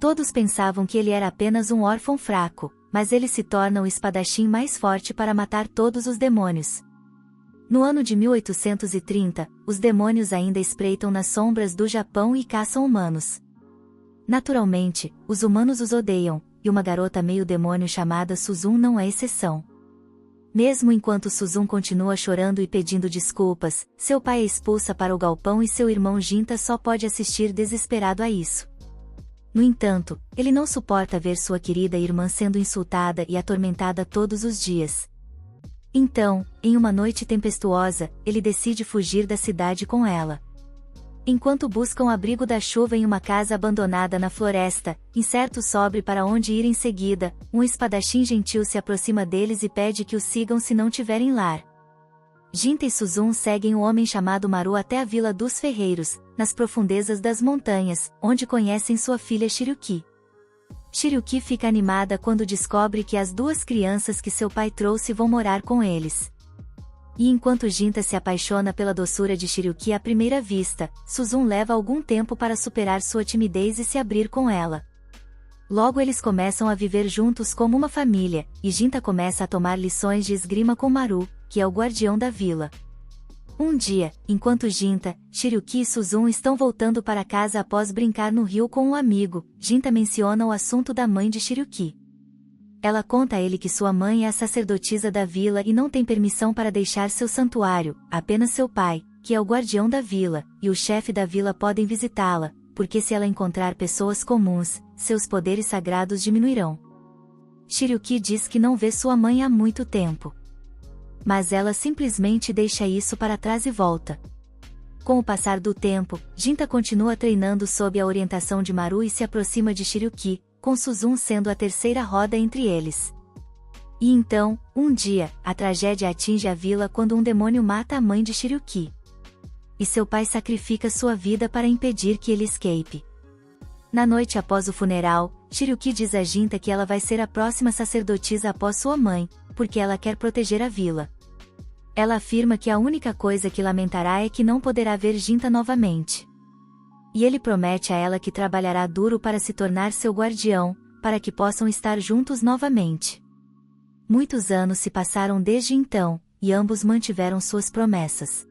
Todos pensavam que ele era apenas um órfão fraco, mas ele se torna o espadachim mais forte para matar todos os demônios. No ano de 1830, os demônios ainda espreitam nas sombras do Japão e caçam humanos. Naturalmente, os humanos os odeiam, e uma garota meio-demônio chamada Suzun não é exceção. Mesmo enquanto Suzun continua chorando e pedindo desculpas, seu pai a expulsa para o galpão e seu irmão Jinta só pode assistir desesperado a isso. No entanto, ele não suporta ver sua querida irmã sendo insultada e atormentada todos os dias. Então, em uma noite tempestuosa, ele decide fugir da cidade com ela. Enquanto buscam abrigo da chuva em uma casa abandonada na floresta, incerto sobre para onde ir em seguida, um espadachim gentil se aproxima deles e pede que os sigam se não tiverem lar. Jinta e Suzun seguem o homem chamado Maru até a Vila dos Ferreiros, nas profundezas das montanhas, onde conhecem sua filha Shiryuki. Shiryuki fica animada quando descobre que as duas crianças que seu pai trouxe vão morar com eles. E enquanto Jinta se apaixona pela doçura de Shiryuki à primeira vista, Suzun leva algum tempo para superar sua timidez e se abrir com ela. Logo eles começam a viver juntos como uma família, e Jinta começa a tomar lições de esgrima com Maru, que é o guardião da vila. Um dia, enquanto Jinta, Shiryuki e Suzun estão voltando para casa após brincar no rio com um amigo, Jinta menciona o assunto da mãe de Shiryuki. Ela conta a ele que sua mãe é a sacerdotisa da vila e não tem permissão para deixar seu santuário, apenas seu pai, que é o guardião da vila, e o chefe da vila podem visitá-la, porque se ela encontrar pessoas comuns, seus poderes sagrados diminuirão. Shiryuki diz que não vê sua mãe há muito tempo. Mas ela simplesmente deixa isso para trás e volta. Com o passar do tempo, Jinta continua treinando sob a orientação de Maru e se aproxima de Shiryuki, com Suzun sendo a terceira roda entre eles. E então, um dia, a tragédia atinge a vila quando um demônio mata a mãe de Shiryuki. E seu pai sacrifica sua vida para impedir que ele escape. Na noite após o funeral, Shiryuki diz a Jinta que ela vai ser a próxima sacerdotisa após sua mãe, porque ela quer proteger a vila. Ela afirma que a única coisa que lamentará é que não poderá ver Jinta novamente. E ele promete a ela que trabalhará duro para se tornar seu guardião, para que possam estar juntos novamente. Muitos anos se passaram desde então, e ambos mantiveram suas promessas.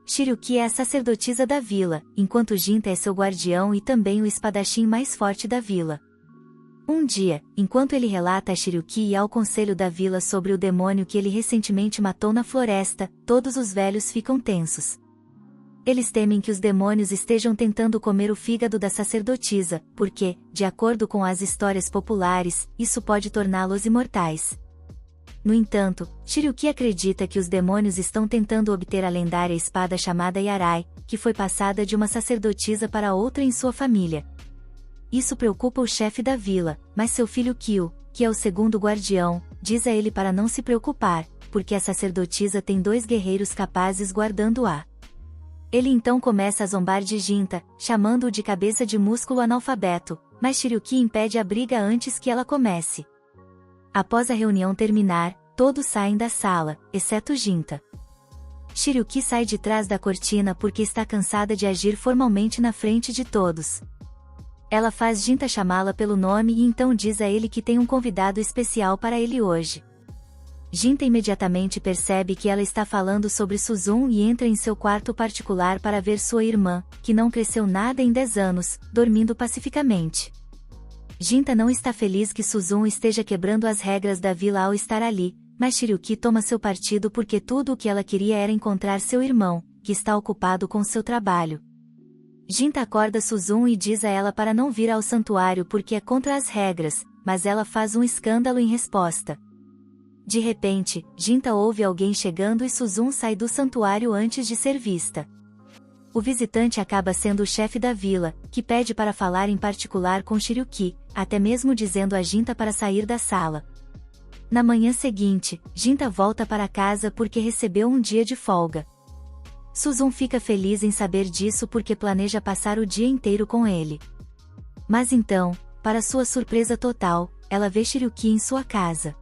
Shiryuki é a sacerdotisa da vila, enquanto Jinta é seu guardião e também o espadachim mais forte da vila. Um dia, enquanto ele relata a Shiryuki e ao conselho da vila sobre o demônio que ele recentemente matou na floresta, todos os velhos ficam tensos. Eles temem que os demônios estejam tentando comer o fígado da sacerdotisa, porque, de acordo com as histórias populares, isso pode torná-los imortais. No entanto, Shiryuki acredita que os demônios estão tentando obter a lendária espada chamada Yarai, que foi passada de uma sacerdotisa para outra em sua família. Isso preocupa o chefe da vila, mas seu filho Kyo, que é o segundo guardião, diz a ele para não se preocupar, porque a sacerdotisa tem 2 guerreiros capazes guardando-a. Ele então começa a zombar de Jinta, chamando-o de cabeça de músculo analfabeto, mas Shiryuki impede a briga antes que ela comece. Após a reunião terminar, todos saem da sala, exceto Jinta. Shiryuki sai de trás da cortina porque está cansada de agir formalmente na frente de todos. Ela faz Jinta chamá-la pelo nome e então diz a ele que tem um convidado especial para ele hoje. Jinta imediatamente percebe que ela está falando sobre Suzun e entra em seu quarto particular para ver sua irmã, que não cresceu nada em 10 anos, dormindo pacificamente. Jinta não está feliz que Suzun esteja quebrando as regras da vila ao estar ali, mas Shiryuki toma seu partido porque tudo o que ela queria era encontrar seu irmão, que está ocupado com seu trabalho. Jinta acorda Suzun e diz a ela para não vir ao santuário porque é contra as regras, mas ela faz um escândalo em resposta. De repente, Jinta ouve alguém chegando e Suzun sai do santuário antes de ser vista. O visitante acaba sendo o chefe da vila, que pede para falar em particular com Shiryuki, até mesmo dizendo a Jinta para sair da sala. Na manhã seguinte, Jinta volta para casa porque recebeu um dia de folga. Suzun fica feliz em saber disso porque planeja passar o dia inteiro com ele. Mas então, para sua surpresa total, ela vê Shiryuki em sua casa.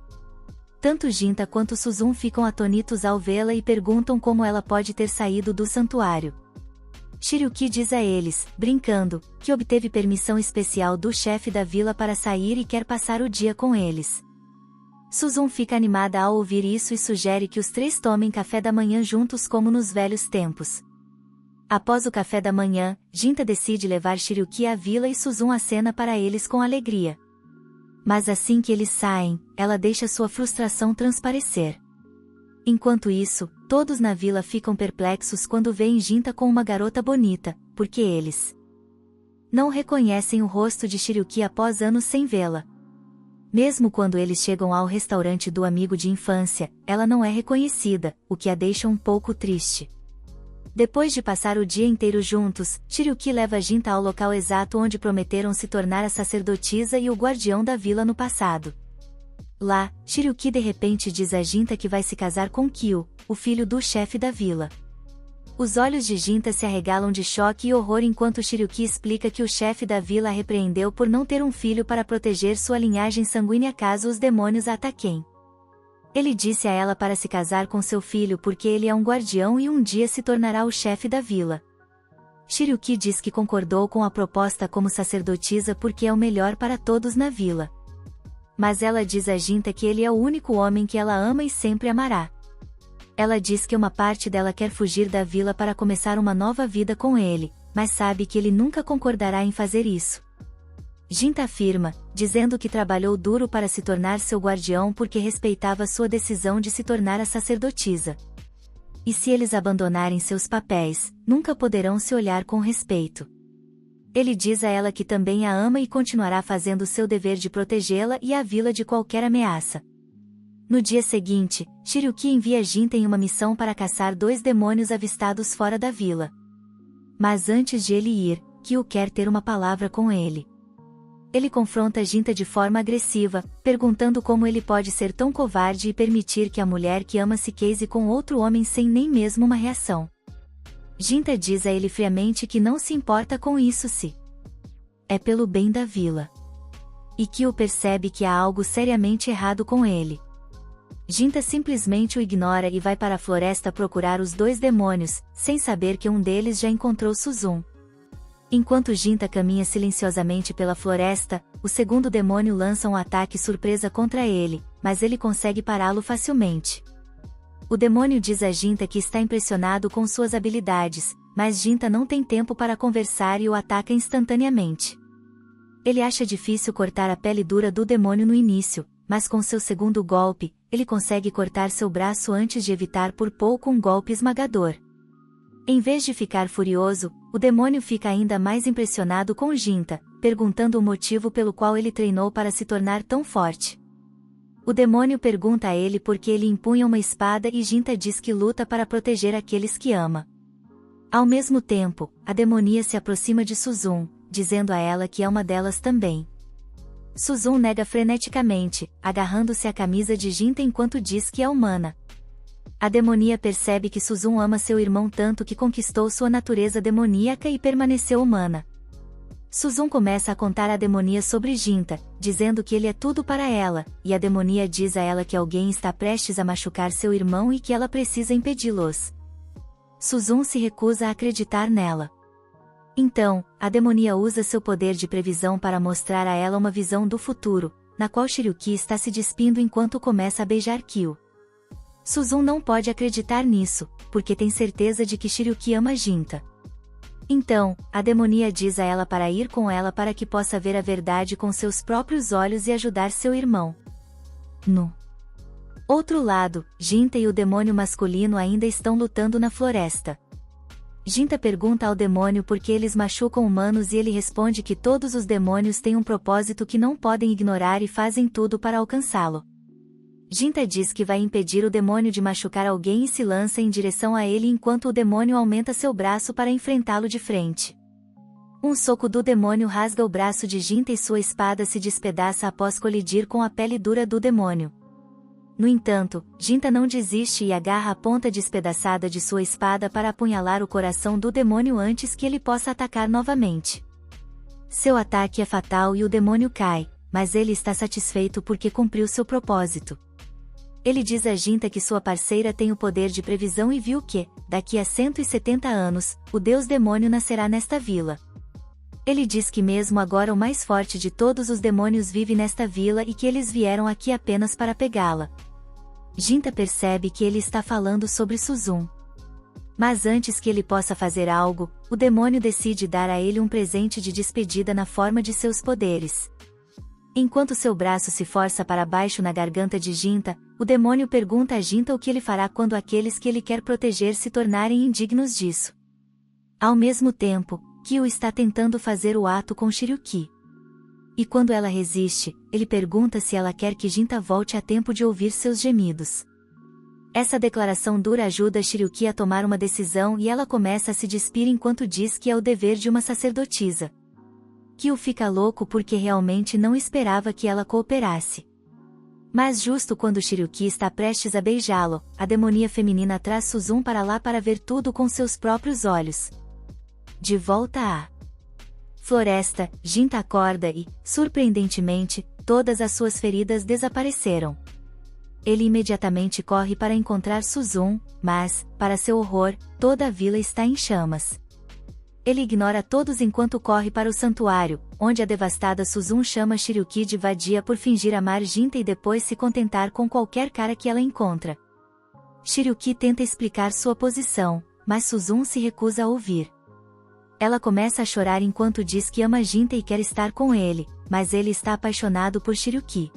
Tanto Jinta quanto Suzun ficam atonitos ao vê-la e perguntam como ela pode ter saído do santuário. Shiryuki diz a eles, brincando, que obteve permissão especial do chefe da vila para sair e quer passar o dia com eles. Suzun fica animada ao ouvir isso e sugere que os três tomem café da manhã juntos como nos velhos tempos. Após o café da manhã, Jinta decide levar Shiryuki à vila e Suzun acena para eles com alegria. Mas assim que eles saem, ela deixa sua frustração transparecer. Enquanto isso, todos na vila ficam perplexos quando veem Jinta com uma garota bonita, porque eles não reconhecem o rosto de Shiryuki após anos sem vê-la. Mesmo quando eles chegam ao restaurante do amigo de infância, ela não é reconhecida, o que a deixa um pouco triste. Depois de passar o dia inteiro juntos, Shiryuki leva Jinta ao local exato onde prometeram se tornar a sacerdotisa e o guardião da vila no passado. Lá, Shiryuki de repente diz a Jinta que vai se casar com Kyo, o filho do chefe da vila. Os olhos de Jinta se arregalam de choque e horror enquanto Shiryuki explica que o chefe da vila a repreendeu por não ter um filho para proteger sua linhagem sanguínea caso os demônios a ataquem. Ele disse a ela para se casar com seu filho porque ele é um guardião e um dia se tornará o chefe da vila. Shiryuki diz que concordou com a proposta como sacerdotisa porque é o melhor para todos na vila. Mas ela diz a Jinta que ele é o único homem que ela ama e sempre amará. Ela diz que uma parte dela quer fugir da vila para começar uma nova vida com ele, mas sabe que ele nunca concordará em fazer isso. Jinta afirma, dizendo que trabalhou duro para se tornar seu guardião porque respeitava sua decisão de se tornar a sacerdotisa. E se eles abandonarem seus papéis, nunca poderão se olhar com respeito. Ele diz a ela que também a ama e continuará fazendo seu dever de protegê-la e a vila de qualquer ameaça. No dia seguinte, Shiryuki envia Jinta em uma missão para caçar 2 demônios avistados fora da vila. Mas antes de ele ir, Kyo quer ter uma palavra com ele. Ele confronta Jinta de forma agressiva, perguntando como ele pode ser tão covarde e permitir que a mulher que ama se case com outro homem sem nem mesmo uma reação. Jinta diz a ele friamente que não se importa com isso se é pelo bem da vila. E Kyo percebe que há algo seriamente errado com ele. Jinta simplesmente o ignora e vai para a floresta procurar os 2 demônios, sem saber que um deles já encontrou Suzun. Enquanto Jinta caminha silenciosamente pela floresta, o segundo demônio lança um ataque surpresa contra ele, mas ele consegue pará-lo facilmente. O demônio diz a Jinta que está impressionado com suas habilidades, mas Jinta não tem tempo para conversar e o ataca instantaneamente. Ele acha difícil cortar a pele dura do demônio no início, mas com seu segundo golpe, ele consegue cortar seu braço antes de evitar por pouco um golpe esmagador. Em vez de ficar furioso, o demônio fica ainda mais impressionado com Jinta, perguntando o motivo pelo qual ele treinou para se tornar tão forte. O demônio pergunta a ele por que ele empunha uma espada e Jinta diz que luta para proteger aqueles que ama. Ao mesmo tempo, a demonia se aproxima de Suzun, dizendo a ela que é uma delas também. Suzun nega freneticamente, agarrando-se à camisa de Jinta enquanto diz que é humana. A demonia percebe que Suzun ama seu irmão tanto que conquistou sua natureza demoníaca e permaneceu humana. Suzun começa a contar à demonia sobre Jinta, dizendo que ele é tudo para ela, e a demonia diz a ela que alguém está prestes a machucar seu irmão e que ela precisa impedi-los. Suzun se recusa a acreditar nela. Então, a demonia usa seu poder de previsão para mostrar a ela uma visão do futuro, na qual Shiryuki está se despindo enquanto começa a beijar Kyo. Suzun não pode acreditar nisso, porque tem certeza de que Shiryuki ama Jinta. Então, a demonia diz a ela para ir com ela para que possa ver a verdade com seus próprios olhos e ajudar seu irmão. No outro lado, Jinta e o demônio masculino ainda estão lutando na floresta. Jinta pergunta ao demônio por que eles machucam humanos e ele responde que todos os demônios têm um propósito que não podem ignorar e fazem tudo para alcançá-lo. Jinta diz que vai impedir o demônio de machucar alguém e se lança em direção a ele enquanto o demônio aumenta seu braço para enfrentá-lo de frente. Um soco do demônio rasga o braço de Jinta e sua espada se despedaça após colidir com a pele dura do demônio. No entanto, Jinta não desiste e agarra a ponta despedaçada de sua espada para apunhalar o coração do demônio antes que ele possa atacar novamente. Seu ataque é fatal e o demônio cai, mas ele está satisfeito porque cumpriu seu propósito. Ele diz a Jinta que sua parceira tem o poder de previsão e viu que, daqui a 170 anos, o deus demônio nascerá nesta vila. Ele diz que mesmo agora o mais forte de todos os demônios vive nesta vila e que eles vieram aqui apenas para pegá-la. Jinta percebe que ele está falando sobre Suzum. Mas antes que ele possa fazer algo, o demônio decide dar a ele um presente de despedida na forma de seus poderes. Enquanto seu braço se força para baixo na garganta de Jinta, o demônio pergunta a Jinta o que ele fará quando aqueles que ele quer proteger se tornarem indignos disso. Ao mesmo tempo, Kyo está tentando fazer o ato com Shiryuki. E quando ela resiste, ele pergunta se ela quer que Jinta volte a tempo de ouvir seus gemidos. Essa declaração dura ajuda Shiryuki a tomar uma decisão e ela começa a se despir enquanto diz que é o dever de uma sacerdotisa. Kyo fica louco porque realmente não esperava que ela cooperasse. Mas justo quando Shiryuki está prestes a beijá-lo, a demonia feminina traz Suzum para lá para ver tudo com seus próprios olhos. De volta à floresta, Jinta acorda e, surpreendentemente, todas as suas feridas desapareceram. Ele imediatamente corre para encontrar Suzum, mas, para seu horror, toda a vila está em chamas. Ele ignora todos enquanto corre para o santuário, onde a devastada Suzum chama Shiryuki de vadia por fingir amar Jinta e depois se contentar com qualquer cara que ela encontra. Shiryuki tenta explicar sua posição, mas Suzum se recusa a ouvir. Ela começa a chorar enquanto diz que ama Jinta e quer estar com ele, mas ele está apaixonado por Shiryuki.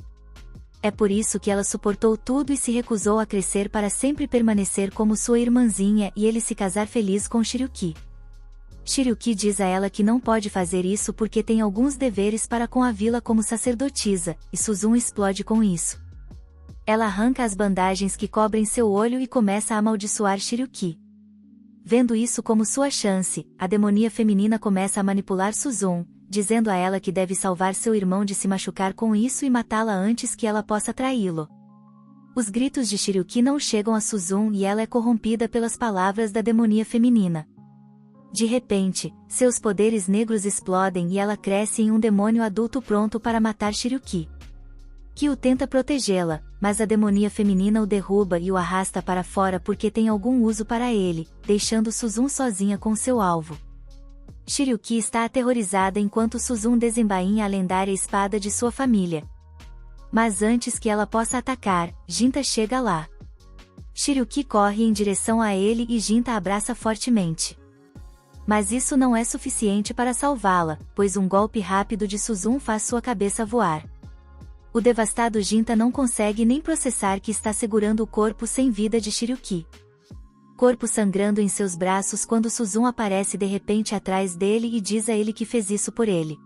É por isso que ela suportou tudo e se recusou a crescer para sempre permanecer como sua irmãzinha e ele se casar feliz com Shiryuki. Shiryuki diz a ela que não pode fazer isso porque tem alguns deveres para com a vila como sacerdotisa, e Suzum explode com isso. Ela arranca as bandagens que cobrem seu olho e começa a amaldiçoar Shiryuki. Vendo isso como sua chance, a demonia feminina começa a manipular Suzum, dizendo a ela que deve salvar seu irmão de se machucar com isso e matá-la antes que ela possa traí-lo. Os gritos de Shiryuki não chegam a Suzum e ela é corrompida pelas palavras da demonia feminina. De repente, seus poderes negros explodem e ela cresce em um demônio adulto pronto para matar Shiryuki. Kyo tenta protegê-la, mas a demonia feminina o derruba e o arrasta para fora porque tem algum uso para ele, deixando Suzum sozinha com seu alvo. Shiryuki está aterrorizada enquanto Suzum desembainha a lendária espada de sua família. Mas antes que ela possa atacar, Jinta chega lá. Shiryuki corre em direção a ele e Jinta abraça fortemente. Mas isso não é suficiente para salvá-la, pois um golpe rápido de Suzum faz sua cabeça voar. O devastado Jinta não consegue nem processar que está segurando o corpo sem vida de Shiryuki. Corpo sangrando em seus braços quando Suzum aparece de repente atrás dele e diz a ele que fez isso por ele.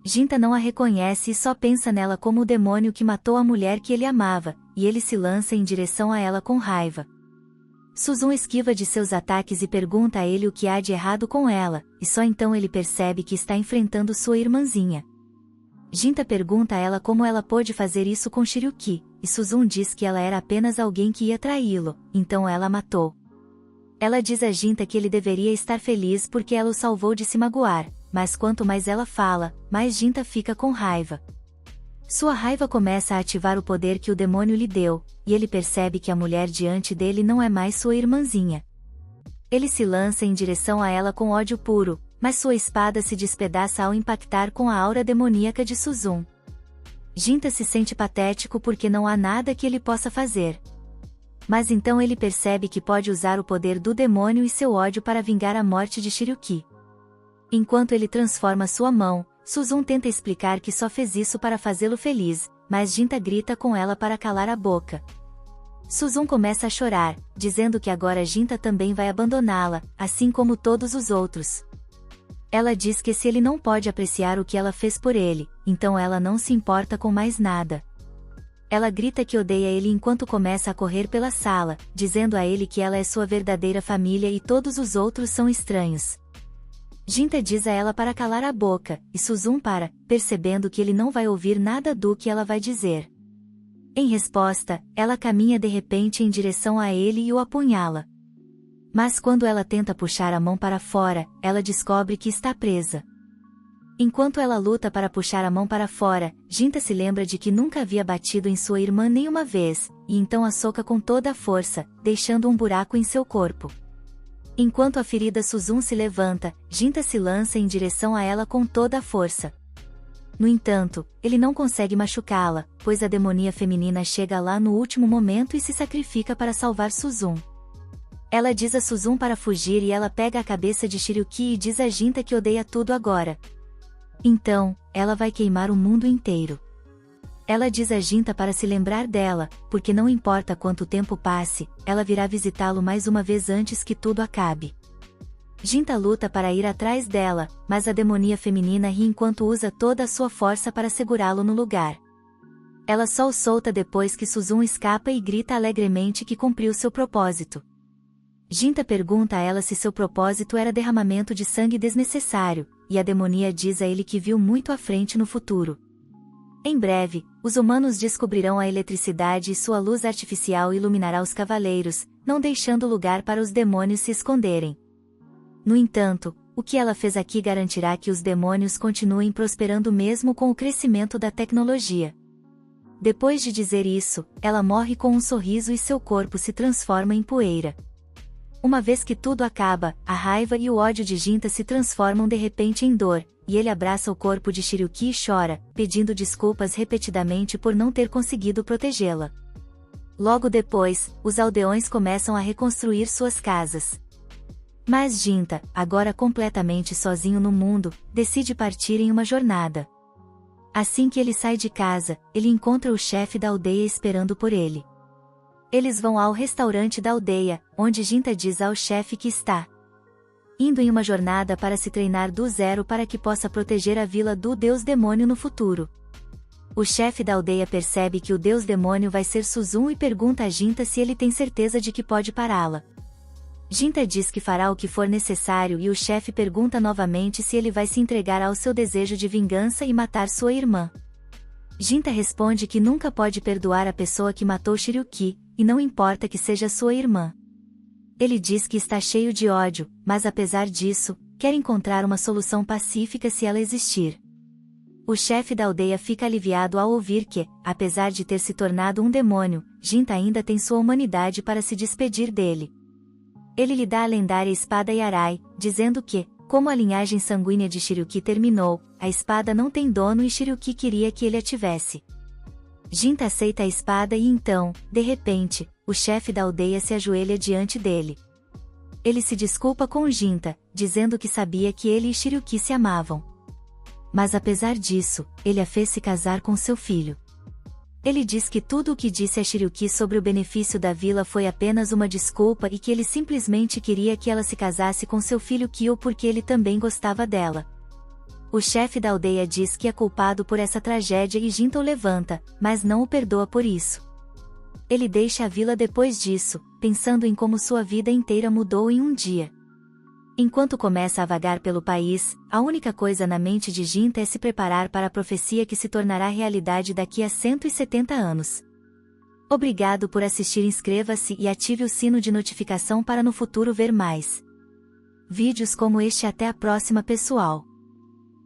Jinta não a reconhece e só pensa nela como o demônio que matou a mulher que ele amava, e ele se lança em direção a ela com raiva. Suzum esquiva de seus ataques e pergunta a ele o que há de errado com ela, e só então ele percebe que está enfrentando sua irmãzinha. Jinta pergunta a ela como ela pôde fazer isso com Shiryuki, e Suzum diz que ela era apenas alguém que ia traí-lo, então ela a matou. Ela diz a Jinta que ele deveria estar feliz porque ela o salvou de se magoar, mas quanto mais ela fala, mais Jinta fica com raiva. Sua raiva começa a ativar o poder que o demônio lhe deu, e ele percebe que a mulher diante dele não é mais sua irmãzinha. Ele se lança em direção a ela com ódio puro, mas sua espada se despedaça ao impactar com a aura demoníaca de Suzum. Jinta se sente patético porque não há nada que ele possa fazer. Mas então ele percebe que pode usar o poder do demônio e seu ódio para vingar a morte de Shiryuki. Enquanto ele transforma sua mão, Suzum tenta explicar que só fez isso para fazê-lo feliz, mas Jinta grita com ela para calar a boca. Suzum começa a chorar, dizendo que agora Jinta também vai abandoná-la, assim como todos os outros. Ela diz que se ele não pode apreciar o que ela fez por ele, então ela não se importa com mais nada. Ela grita que odeia ele enquanto começa a correr pela sala, dizendo a ele que ela é sua verdadeira família e todos os outros são estranhos. Jinta diz a ela para calar a boca, e Suzum para, percebendo que ele não vai ouvir nada do que ela vai dizer. Em resposta, ela caminha de repente em direção a ele e o apunhala. Mas quando ela tenta puxar a mão para fora, ela descobre que está presa. Enquanto ela luta para puxar a mão para fora, Jinta se lembra de que nunca havia batido em sua irmã nenhuma vez, e então a soca com toda a força, deixando um buraco em seu corpo. Enquanto a ferida Suzun se levanta, Jinta se lança em direção a ela com toda a força. No entanto, ele não consegue machucá-la, pois a demonia feminina chega lá no último momento e se sacrifica para salvar Suzun. Ela diz a Suzun para fugir e ela pega a cabeça de Shiryuki e diz a Jinta que odeia tudo agora. Então, ela vai queimar o mundo inteiro. Ela diz a Jinta para se lembrar dela, porque não importa quanto tempo passe, ela virá visitá-lo mais uma vez antes que tudo acabe. Jinta luta para ir atrás dela, mas a demonia feminina ri enquanto usa toda a sua força para segurá-lo no lugar. Ela só o solta depois que Suzun escapa e grita alegremente que cumpriu seu propósito. Jinta pergunta a ela se seu propósito era derramamento de sangue desnecessário, e a demonia diz a ele que viu muito à frente no futuro. Em breve, os humanos descobrirão a eletricidade e sua luz artificial iluminará os cavaleiros, não deixando lugar para os demônios se esconderem. No entanto, o que ela fez aqui garantirá que os demônios continuem prosperando mesmo com o crescimento da tecnologia. Depois de dizer isso, ela morre com um sorriso e seu corpo se transforma em poeira. Uma vez que tudo acaba, a raiva e o ódio de Jinta se transformam de repente em dor, e ele abraça o corpo de Shiryuki e chora, pedindo desculpas repetidamente por não ter conseguido protegê-la. Logo depois, os aldeões começam a reconstruir suas casas. Mas Jinta, agora completamente sozinho no mundo, decide partir em uma jornada. Assim que ele sai de casa, ele encontra o chefe da aldeia esperando por ele. Eles vão ao restaurante da aldeia, onde Jinta diz ao chefe que está indo em uma jornada para se treinar do zero para que possa proteger a vila do Deus Demônio no futuro. O chefe da aldeia percebe que o Deus Demônio vai ser Suzun e pergunta a Jinta se ele tem certeza de que pode pará-la. Jinta diz que fará o que for necessário e o chefe pergunta novamente se ele vai se entregar ao seu desejo de vingança e matar sua irmã. Jinta responde que nunca pode perdoar a pessoa que matou Shiryuki, e não importa que seja sua irmã. Ele diz que está cheio de ódio, mas apesar disso, quer encontrar uma solução pacífica se ela existir. O chefe da aldeia fica aliviado ao ouvir que, apesar de ter se tornado um demônio, Jinta ainda tem sua humanidade para se despedir dele. Ele lhe dá a lendária espada Yarai, dizendo que, como a linhagem sanguínea de Shiryuki terminou, a espada não tem dono e Shiryuki queria que ele a tivesse. Jinta aceita a espada e então, de repente, o chefe da aldeia se ajoelha diante dele. Ele se desculpa com Jinta, dizendo que sabia que ele e Shiryuki se amavam. Mas apesar disso, ele a fez se casar com seu filho. Ele diz que tudo o que disse a Shiryuki sobre o benefício da vila foi apenas uma desculpa e que ele simplesmente queria que ela se casasse com seu filho Kyo porque ele também gostava dela. O chefe da aldeia diz que é culpado por essa tragédia e Jinta o levanta, mas não o perdoa por isso. Ele deixa a vila depois disso, pensando em como sua vida inteira mudou em um dia. Enquanto começa a vagar pelo país, a única coisa na mente de Jinta é se preparar para a profecia que se tornará realidade daqui a 170 anos. Obrigado por assistir, inscreva-se e ative o sino de notificação para no futuro ver mais vídeos como este. Até a próxima, pessoal!